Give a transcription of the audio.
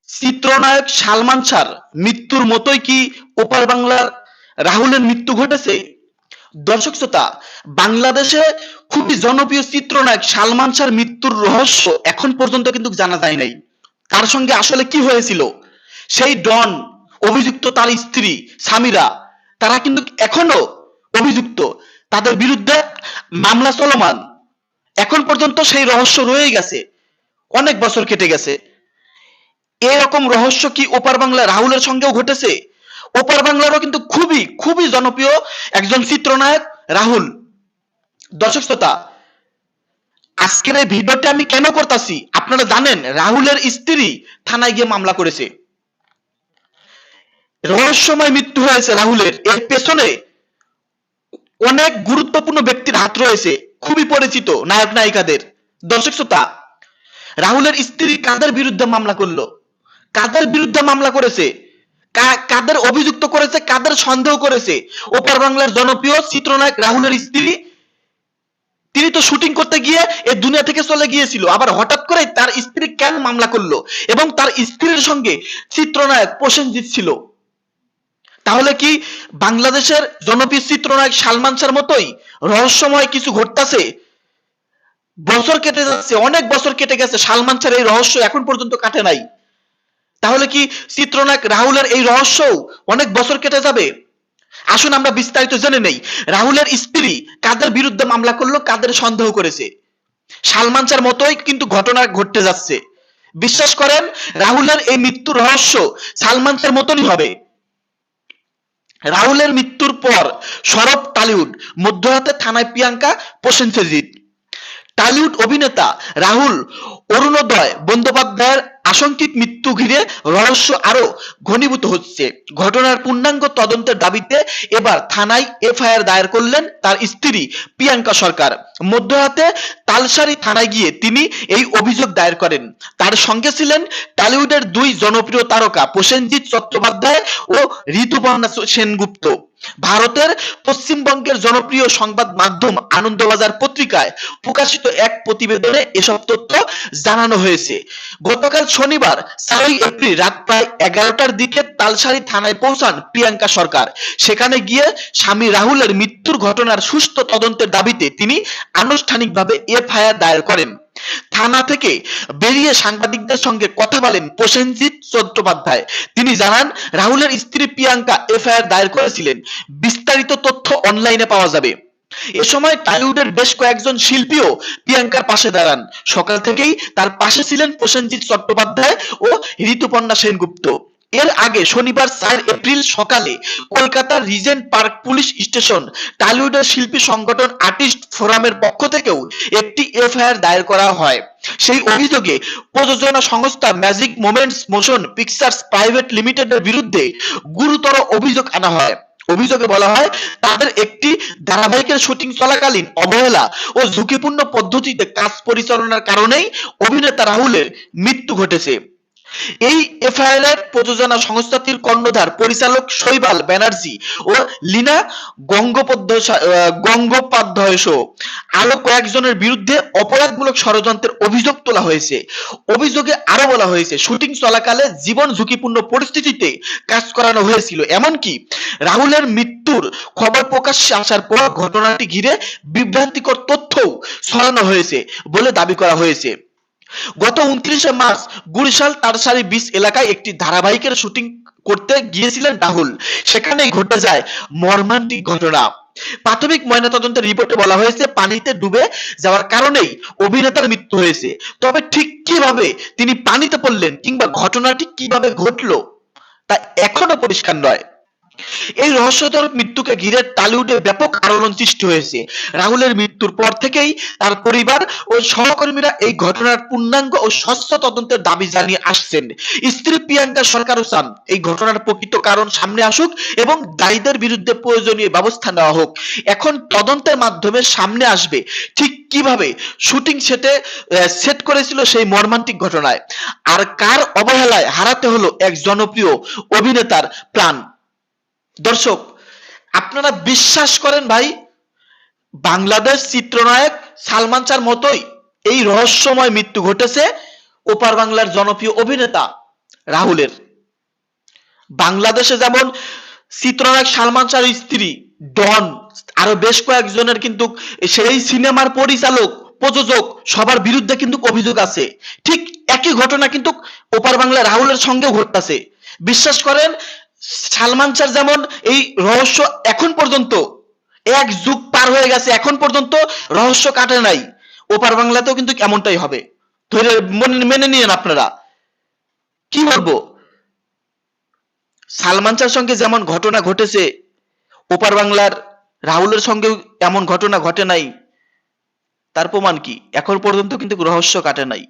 চিত্রনায়ক সালমান শাহর মৃত্যুর মতোই কি ওপার বাংলার রাহুলের মৃত্যু ঘটেছে? দর্শক শ্রোতা, বাংলাদেশে খুবই জনপ্রিয় চিত্রনায়ক সালমান শাহর মৃত্যুর রহস্য এখন পর্যন্ত কিন্তু জানা যায় নাই। তার সঙ্গে আসলে কি হয়েছিল? সেই ডন অভিযুক্ত তার স্ত্রী সামিরা, তারা কিন্তু এখনো অভিযুক্ত, তাদের বিরুদ্ধে মামলা চলমান। এখন পর্যন্ত সেই রহস্য রয়ে গেছে, অনেক বছর কেটে গেছে। এরকম রহস্য কি ওপার বাংলা রাহুলের সঙ্গেও ঘটেছে? ওপার বাংলারও কিন্তু খুবই খুবই জনপ্রিয় একজন চিত্রনায়ক রাহুল। দর্শক শ্রোতা, আজকের এই ভিডিওটা আমি কেন করতেছি আপনারা জানেন? রাহুলের স্ত্রী থানায় গিয়ে মামলা করেছে, রহস্যময় মৃত্যু হয়েছে রাহুলের। এর পেছনে অনেক গুরুত্বপূর্ণ ব্যক্তির হাত রয়েছে, খুবই পরিচিত নায়ক নায়িকাদের। দর্শক শ্রোতা, রাহুলের স্ত্রী কাদের বিরুদ্ধে মামলা করলো, কাদের বিরুদ্ধে মামলা করেছে, কাদের অভিযুক্ত করেছে, কাদের সন্দেহ করেছে? ওপার বাংলার জনপ্রিয় চিত্রনায়ক রাহুলের স্ত্রী, তিনি তো শুটিং করতে গিয়ে এই দুনিয়া থেকে চলে গিয়েছিল, আবার হঠাৎ করে তার স্ত্রী কেন মামলা করলো এবং তার স্ত্রীর সঙ্গে চিত্রনায়ক প্রসেনজিৎ ছিল। তাহলে কি বাংলাদেশের জনপ্রিয় চিত্রনায়ক সালমান শাহর মতোই রহস্যময় কিছু ঘটতেছে? বছর কেটে যাচ্ছে, অনেক বছর কেটে গেছে, সালমান শাহর এই রহস্য এখন পর্যন্ত কাটে নাই। তাহলে কি চিত্রনায়ক রাহুলের এই রহস্য অনেক বছর কেটে যাবে? আসুন আমরা বিস্তারিত জেনে নেই, রাহুলের স্ত্রী কাদের বিরুদ্ধে মামলা করলো, কাদের সন্দেহ করেছে। সালমান শাহর মতোই কিন্তু ঘটনা ঘটতে যাচ্ছে। বিশ্বাস করেন, রাহুলের এই মৃত্যুর রহস্য সালমান শাহর মতনই হবে। রাহুলের মৃত্যুর পর সরব টলিউড, মধ্যরাতে থানায় প্রিয়াঙ্কা, প্রসেনজিৎ। টলিউড অভিনেতা রাহুল অরুণোদয় বন্দ্যোপাধ্যায়ের আশঙ্কিত মৃত্যু ঘিরে রহস্য আরো ঘনীভূত হচ্ছে। ঘটনার পূর্ণাঙ্গ তদন্তের দাবিতে এবার থানায় এফআইআর দায়ের করলেন তার স্ত্রী প্রিয়াঙ্কা সরকার। মধ্যরাতে তালসারি থানায় গিয়ে তিনি এই অভিযোগ দায়ের করেন। তার সঙ্গে ছিলেন টলিউডের দুই জনপ্রিয় তারকা প্রসেনজিৎ চট্টোপাধ্যায় ও ঋতুপর্ণা সেনগুপ্ত। ভারতের পশ্চিমবঙ্গের জনপ্রিয় সংবাদ মাধ্যম আনন্দবাজার পত্রিকায় প্রকাশিত এক প্রতিবেদনে এসব তথ্য জানানো হয়েছে। গতকাল শনিবার 4 এপ্রিল রাত প্রায় 11টার দিকে তালসারি থানায় পৌঁছান প্রিয়াঙ্কা সরকার। সেখানে গিয়ে স্বামী রাহুলের মৃত্যুর ঘটনার সুষ্ঠু তদন্তের দাবিতে তিনি আনুষ্ঠানিকভাবে এফআইআর দায়ের করেন। থানা থেকে বেরিয়ে সাংবাদিকদের সঙ্গে কথা বলেন প্রসেনজিৎ চট্টোপাধ্যায়। তিনি জানান, রাহুলের স্ত্রী প্রিয়াঙ্কা এফআইআর দায়ের করেছিলেন, বিস্তারিত তথ্য অনলাইনে পাওয়া যাবে। এ সময় টলিউডের বেশ কয়েকজন শিল্পীও প্রিয়াঙ্কার পাশে দাঁড়ান। সকাল থেকেই তার পাশে ছিলেন প্রসেনজিৎ চট্টোপাধ্যায় ও ঋতুপর্ণা সেনগুপ্ত। এর আগে শনিবার 4 এপ্রিল সকালে কলকাতার রিজেন্ট পার্ক পুলিশ স্টেশন টলিউডের শিল্পী সংগঠন আর্টিস্ট ফোরামের পক্ষ থেকেও একটি এফআইআর দায়ের করা হয়। সেই অভিযোগে প্রযোজনা সংস্থা magic moments motion pictures private লিমিটেডের বিরুদ্ধে গুরুতর অভিযোগ আনা হয়। অভিযোগে বলা হয়, তাদের একটি ধারাবাহিকের শুটিং চলাকালীন অবহেলা ও ঝুঁকিপূর্ণ পদ্ধতিতে কাজ পরিচালনার কারণেই অভিনেতা রাহুলের মৃত্যু ঘটেছে। এই এফআইআর এর প্রযোজনা সংস্থাটির কর্ণধার পরিচালক শৈবাল ব্যানার্জি ও লীনা গঙ্গোপাধ্যায় সহ আরো কয়েকজনের বিরুদ্ধে অপরাধমূলক ষড়যন্ত্রের অভিযোগ তোলা হয়েছে। অভিযোগে আরো বলা হয়েছে, শুটিং চলাকালে জীবন ঝুঁকিপূর্ণ পরিস্থিতিতে কাজ করানো হয়েছিল। এমনকি রাহুলের মৃত্যুর খবর প্রকাশ্যে আসার পর ঘটনাটি ঘিরে বিভ্রান্তিকর তথ্যও ছড়ানো হয়েছে বলে দাবি করা হয়েছে। গত 29 মার্চ গুরিশাল তারসারি বিচ এলাকায় একটি ধারাবাহিকের শুটিং করতে গিয়েছিলেন রাহুল। সেখানেই ঘটে যায় মর্মান্তিক ঘটনা। প্রাথমিক ময়নাতদন্তের রিপোর্টে বলা হয়েছে, পানিতে ডুবে যাওয়ার কারণেই অভিনেতার মৃত্যু হয়েছে। তবে ঠিক কিভাবে তিনি পানিতে পড়লেন কিংবা ঘটনাটি কিভাবে ঘটলো তা এখনো পরিষ্কার নয়। এই রহস্যজনক মৃত্যুকে ঘিরে টলিউডে ব্যাপক আলোড়ন সৃষ্টি হয়েছে। রাহুলের মৃত্যুর পর থেকেই তার পরিবার ও সহকর্মীরা এই ঘটনার পূর্ণাঙ্গ ও স্বচ্ছ তদন্তের দাবি জানিয়ে আসছেন। স্ত্রী প্রিয়াঙ্কা সরকারও চান এই ঘটনার প্রকৃত কারণ সামনে আসুক এবং দায়ীদের বিরুদ্ধে প্রয়োজনীয় ব্যবস্থা নেওয়া হোক। এখন তদন্তের মাধ্যমে সামনে আসবে ঠিক কিভাবে শুটিং সেট করেছিল সেই মর্মান্তিক ঘটনায়, আর কার অবহেলায় হারাতে হলো এক জনপ্রিয় অভিনেতার প্রাণ। দর্শক, আপনারা বিশ্বাস করেন ভাই, বাংলাদেশ চিত্রনায়ক সালমান শাহর মতোই এই রহস্যময় মৃত্যু ঘটেছে ওপার বাংলার জনপ্রিয় অভিনেতা রাহুলের। বাংলাদেশে যেমন চিত্রনায়ক সালমান শাহর স্ত্রী ডন, আরো বেশ কয়েকজনের কিন্তু সেই সিনেমার পরিচালক, প্রযোজক সবার বিরুদ্ধে কিন্তু অভিযোগ আছে। ঠিক একই ঘটনা কিন্তু ওপার বাংলা রাহুলের সঙ্গেও ঘটতেছে। বিশ্বাস করেন, সালমান শাহ যেমন এই রহস্য এখন পর্যন্ত, এক যুগ পার হয়ে গেছে, এখন পর্যন্ত রহস্য কাটে নাই, ওপার বাংলাতেও কিন্তু এমনটাই হবে। ধরে মেনে নিয়েন আপনারা। কি বলবো, সালমান শাহর সঙ্গে যেমন ঘটনা ঘটেছে, ওপার বাংলার রাহুলের সঙ্গেও এমন ঘটনা ঘটে নাই। তার প্রমাণ কি? এখন পর্যন্ত কিন্তু রহস্য কাটে নাই।